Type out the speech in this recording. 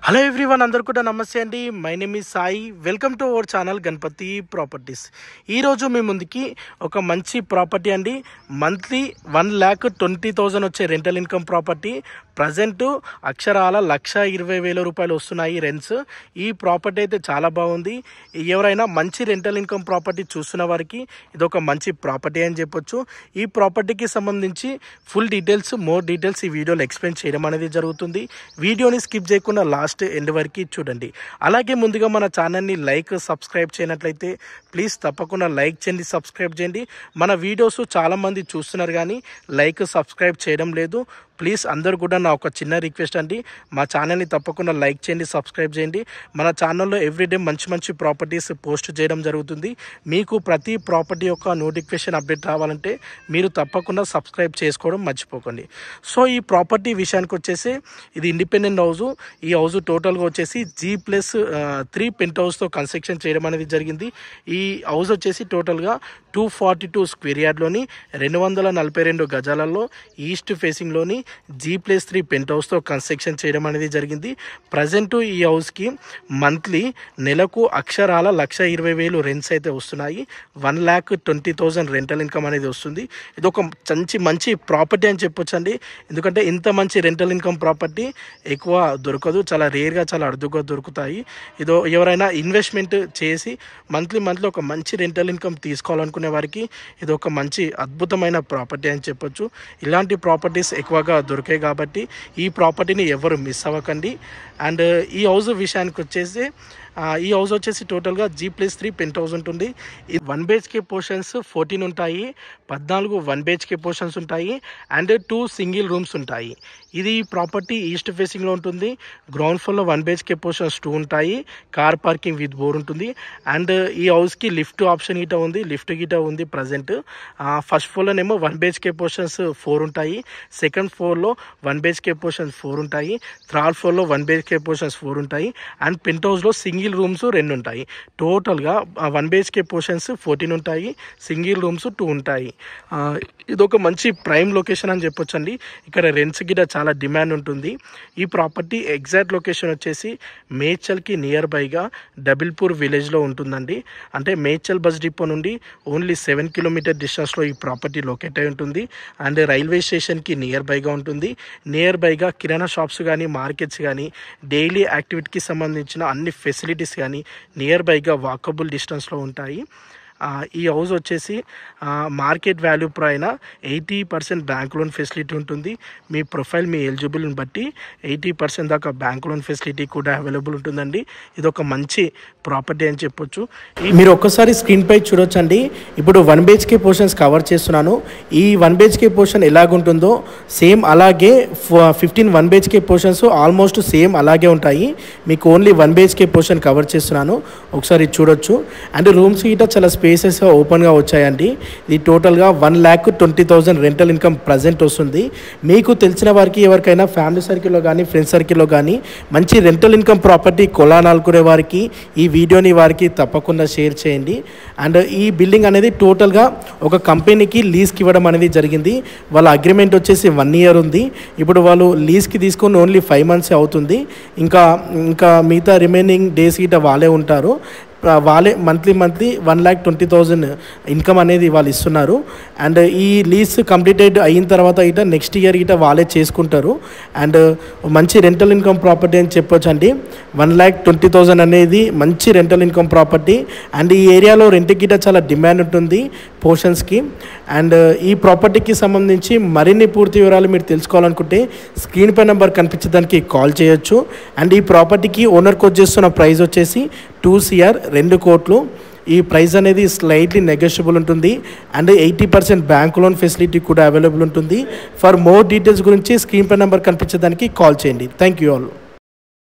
Hello everyone, అందరు కూడా నమస్తే అండి. My name is Sai. Welcome to our channel Ganapathi Properties. ఈరోజు మీ ముందుకి ఒక మంచి ప్రాపర్టీ అండి. మంత్లీ 1,20,000 వచ్చే రెంటల్ ఇన్కమ్ ప్రాపర్టీ. ప్రజెంట్ అక్షరాల 1,20,000 రూపాయలు వస్తున్నాయి రెంట్స్. ఈ ప్రాపర్టీ అయితే చాలా బాగుంది. ఎవరైనా మంచి రెంటల్ ఇన్కమ్ ప్రాపర్టీ చూస్తున్న వారికి ఇది ఒక మంచి ప్రాపర్టీ అని చెప్పొచ్చు. ఈ ప్రాపర్టీకి సంబంధించి ఫుల్ డీటెయిల్స్, మోర్ డీటెయిల్స్ ఈ వీడియోలో ఎక్స్ప్లెయిన్ చేయడం అనేది జరుగుతుంది. వీడియోని స్కిప్ చేయకుండా లాస్ట్ ఎండ్ వరకు చూడండి. అలాగే ముందుగా మన ఛానల్ని సబ్స్క్రైబ్ చేయనట్లయితే ప్లీజ్ తప్పకుండా లైక్ చేయండి, సబ్స్క్రైబ్ చేయండి. మన వీడియోస్ చాలామంది చూస్తున్నారు కానీ సబ్స్క్రైబ్ చేయడం లేదు. ప్లీజ్ అందరూ కూడా నా ఒక చిన్న రిక్వెస్ట్ అండి, మా ఛానల్ని తప్పకుండా లైక్ చేయండి, సబ్స్క్రైబ్ చేయండి. మన ఛానల్లో ఎవ్రీడే మంచి మంచి ప్రాపర్టీస్ పోస్ట్ చేయడం జరుగుతుంది. మీకు ప్రతి ప్రాపర్టీ యొక్క నోటిఫికేషన్ అప్డేట్ రావాలంటే మీరు తప్పకుండా సబ్స్క్రైబ్ చేసుకోవడం మర్చిపోకండి. సో ఈ ప్రాపర్టీ విషయానికి వచ్చేసి ఇది ఇండిపెండెంట్ హౌస్. ఈ హౌస్ టోటల్గా వచ్చేసి G+3 పెంట్ హౌస్తో కన్స్ట్రక్షన్ చేయడం అనేది జరిగింది. ఈ హౌస్ వచ్చేసి టోటల్గా 242 స్క్వేర్ యార్డ్లోని 242 గజాలలో ఈస్ట్ ఫేసింగ్లోని G+3 పెంట్ హౌస్తో కన్స్ట్రక్షన్ చేయడం అనేది జరిగింది. ప్రజెంట్ ఈ హౌస్కి మంత్లీ నెలకు అక్షరాల 1,20,000 రెంట్స్ అయితే వస్తున్నాయి. 1,20,000 రెంటల్ ఇన్కమ్ అనేది వస్తుంది. ఇది ఒక మంచి ప్రాపర్టీ అని చెప్పొచ్చు అండి. ఎందుకంటే ఇంత మంచి రెంటల్ ఇన్కమ్ ప్రాపర్టీ ఎక్కువ దొరకదు, చాలా రేర్గా, చాలా అరుదుగా దొరుకుతాయి. ఇదో ఎవరైనా ఇన్వెస్ట్మెంట్ చేసి మంత్లీ ఒక మంచి రెంటల్ ఇన్కమ్ తీసుకోవాలనుకునే వారికి ఇది ఒక మంచి అద్భుతమైన ప్రాపర్టీ అని చెప్పొచ్చు. ఇలాంటి ప్రాపర్టీస్ ఎక్కువగా దొరికాయి కాబట్టి ఈ ప్రాపర్టీని ఎవరు మిస్ అవ్వకండి. అండ్ ఈ హౌస్ విషయానికి వచ్చేసి ఈ హౌస్ వచ్చేసి టోటల్గా G+3 పెంట్ హౌస్ ఉంటుంది. ఈ 1 BHK పోర్షన్స్ 14 ఉంటాయి, 14 1 BHK పోర్షన్స్ ఉంటాయి అండ్ 2 సింగిల్ రూమ్స్ ఉంటాయి. ఇది ప్రాపర్టీ ఈస్ట్ ఫేసింగ్లో ఉంటుంది. గ్రౌండ్ ఫ్లోర్లో 1 BHK పోర్షన్స్ 2 ఉంటాయి, కార్ పార్కింగ్ విత్ బోర్ ఉంటుంది. అండ్ ఈ హౌస్కి లిఫ్ట్ ఆప్షన్ గిట ఉంది, ఉంది ప్రజెంట్. ఫస్ట్ ఫ్లోర్లోనేమో 1 BHK పోర్షన్స్ 4 ఉంటాయి, సెకండ్ ఫ్లోర్లో 1 BHK పోర్షన్స్ 4 ఉంటాయి, థర్డ్ ఫ్లోర్లో 1 BHK పోర్షన్స్ 4 ఉంటాయి అండ్ పెంట్ హౌస్లో సింగిల్ రూమ్స్ 2 ఉంటాయి. టోటల్గా 1 BHK పోర్షన్స్ 14 ఉంటాయి, సింగిల్ రూమ్స్ 2 ఉంటాయి. ఇది ఒక మంచి ప్రైమ్ లొకేషన్ అని చెప్పొచ్చు అండి. ఇక్కడ రెంట్స్ గిట చాలా డిమాండ్ ఉంటుంది. ఈ ప్రాపర్టీ ఎగ్జాక్ట్ లొకేషన్ వచ్చేసి మేడ్చల్కి నియర్ బైగా డబిల్పూర్ విలేజ్లో ఉంటుందండి. అంటే మేడ్చల్ బస్ డిపో నుండి ఓన్లీ 7 కిలోమీటర్ డిస్టెన్స్లో ఈ ప్రాపర్టీ లొకేట్ అయి ఉంటుంది. అండ్ రైల్వే స్టేషన్కి నియర్ బైగా ఉంటుంది. నియర్ బైగా కిరాణా షాప్స్ కానీ, మార్కెట్స్ కానీ, డైలీ యాక్టివిటీకి సంబంధించిన అన్ని ఫెసిలిటీస్ కానీ నియర్ బైగా వాకబుల్ డిస్టెన్స్లో ఉంటాయి. ఈ హౌస్ వచ్చేసి మార్కెట్ వాల్యూ పైన 80% బ్యాంక్ లోన్ ఫెసిలిటీ ఉంటుంది. మీ ప్రొఫైల్, మీ ఎలిజిబుల్ని బట్టి 80% దాకా బ్యాంక్ లోన్ ఫెసిలిటీ కూడా అవైలబుల్ ఉంటుందండి. ఇది ఒక మంచి ప్రాపర్టీ అని చెప్పొచ్చు. మీరు ఒక్కసారి స్క్రీన్ పై చూడొచ్చండి. ఇప్పుడు 1 BHK పోర్షన్స్ కవర్ చేస్తున్నాను. ఈ 1 BHK పోర్షన్ ఎలాగుంటుందో సేమ్ అలాగే 15 1 BHK పోర్షన్స్ ఆల్మోస్ట్ సేమ్ అలాగే ఉంటాయి. మీకు ఓన్లీ 1 BHK పోర్షన్ కవర్ చేస్తున్నాను, ఒకసారి చూడొచ్చు. అండ్ రూమ్స్ గిట చాలా స్పేసెస్ ఓపెన్గా వచ్చాయండి. ఇది టోటల్గా 1,20,000 రెంటల్ ఇన్కమ్ ప్రజెంట్ వస్తుంది. మీకు తెలిసిన వారికి, ఎవరికైనా ఫ్యామిలీ సర్కిల్లో కానీ, ఫ్రెండ్స్ సర్కిల్లో కానీ మంచి రెంటల్ ఇన్కమ్ ప్రాపర్టీ కొనాలనుకునే వారికి ఈ వీడియోని వారికి తప్పకుండా షేర్ చేయండి. అండ్ ఈ బిల్డింగ్ అనేది టోటల్గా ఒక కంపెనీకి లీజ్కి ఇవ్వడం అనేది జరిగింది. వాళ్ళ అగ్రిమెంట్ వచ్చేసి 1 year ఉంది. ఇప్పుడు వాళ్ళు లీజ్కి తీసుకొని ఓన్లీ 5 months అవుతుంది. ఇంకా మిగతా రిమైనింగ్ డేస్ గిట వాళ్ళే ఉంటారు. వాళ్ళే మంత్లీ 1,20,000 ఇన్కమ్ అనేది వాళ్ళు ఇస్తున్నారు. అండ్ ఈ లీజ్ కంప్లీటెడ్ అయిన తర్వాత ఇట నెక్స్ట్ ఇయర్ ఇట వాళ్ళే చేసుకుంటారు. అండ్ మంచి రెంటల్ ఇన్కమ్ ప్రాపర్టీ అని చెప్పొచ్చు అండి. 1,20,000 అనేది మంచి రెంటల్ ఇన్కమ్ ప్రాపర్టీ. అండ్ ఈ ఏరియాలో రెంట్ గిట చాలా డిమాండ్ ఉంటుంది పోర్షన్స్కి. అండ్ ఈ ప్రాపర్టీకి సంబంధించి మరిన్ని పూర్తి వివరాలు మీరు తెలుసుకోవాలనుకుంటే స్క్రీన్ పై నెంబర్ కనిపించడానికి కాల్ చేయొచ్చు. అండ్ ఈ ప్రాపర్టీకి ఓనర్కి వచ్చేస్తున్న ప్రైస్ వచ్చేసి 2 CR 2 కోట్లు. ఈ ప్రైస్ అనేది స్లైట్లీ నెగోషియబుల్ ఉంటుంది. అండ్ 80% బ్యాంక్ లోన్ ఫెసిలిటీ కూడా అవైలబుల్ ఉంటుంది. ఫర్ మోర్ డీటెయిల్స్ గురించి స్క్రీన్ పై నెంబర్ కనిపించడానికి కాల్ చేయండి. Thank you all.